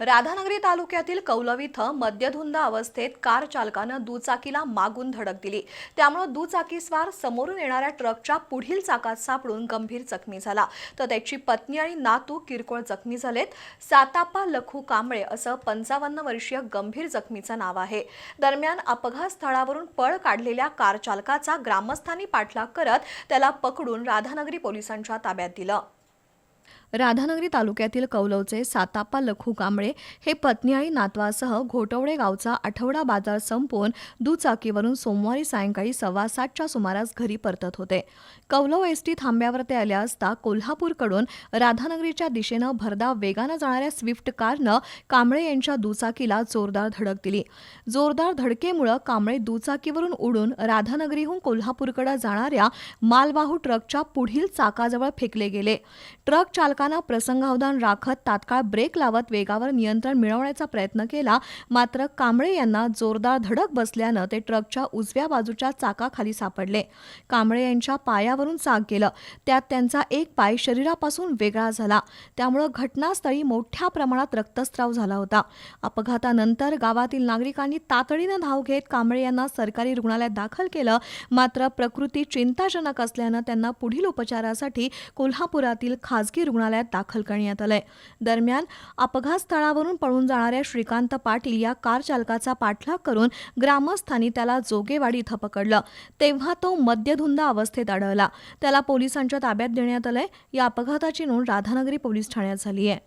राधानगरी तालुक्यातील कौलव इथं मद्यधुंद अवस्थेत कार चालकानं दुचाकीला मागून धडक दिली। त्यामुळे दुचाकीस्वार समोरून येणाऱ्या ट्रकच्या पुढील चाकात सापडून गंभीर जखमी झाला, तर त्याची पत्नी आणि नातू किरकोळ जखमी झालेत। साताप्पा लखू कांबळे असं 55 वर्षीय गंभीर जखमीचं नाव आहे। दरम्यान अपघात स्थळावरून पळ काढलेल्या कार चालकाचा ग्रामस्थांनी पाठलाग करत त्याला पकडून राधानगरी पोलिसांच्या ताब्यात दिलं। राधानगरी तालुक्यातील कौलवचे साताप्पा लखू कांबळे हे पत्नी आणि नातवासह घोटवडे गावचा आठवडा बाजार संपवून दुचाकीवरून सोमवारी सायंकाळी 7:15च्या सुमारास घरी परतत होते। कौलव एसटी थांब्यावर ते आले असता कोल्हापूरकडून राधानगरीच्या दिशेनं भरधाव वेगानं जाणाऱ्या स्विफ्ट कारनं कांबळे यांच्या दुचाकीला जोरदार धडक दिली। जोरदार धडकेमुळे कांबळे दुचाकीवरून उडून राधानगरीहून कोल्हापूरकडे जाणाऱ्या मालवाहू ट्रकच्या पुढील चाकाजवळ फेकले गेले। ट्रक चालकानं प्रसंगावधान राखत तात्काळ ब्रेक लावत वेगावर नियंत्रण मिळवण्याचा प्रयत्न केला, मात्र कांबळे यांना जोरदार धडक बसल्यानं ते ट्रकच्या उजव्या बाजूच्या चाकाखाली सापडले। कांबळे यांच्या पायावरून चाक गेलं, त्यात त्यांचा एक पाय शरीरापासून वेगळा झाला, त्यामुळे घटनास्थळी मोठ्या प्रमाणात रक्तस्राव झाला होता। अपघातानंतर गावातील नागरिकांनी तातडीनं धाव घेत कांबळे यांना सरकारी रुग्णालयात दाखल केलं, मात्र प्रकृती चिंताजनक असल्यानं त्यांना पुढील उपचारासाठी कोल्हापुरातील खासगी रुग्णालयात दाखल करण्यात आलंय। दरम्यान अपघात स्थळावरून पळून जाणाऱ्या श्रीकांत पाटील या कार चालकाचा पाठलाग करून ग्रामस्थांनी त्याला जोगेवाडी इथं पकडलं, तेव्हा तो मद्यधुंद अवस्थेत आढळला। त्याला पोलिसांच्या ताब्यात देण्यात आलंय। या अपघाताची नोंद राधानगरी पोलीस ठाण्यात झाली आहे।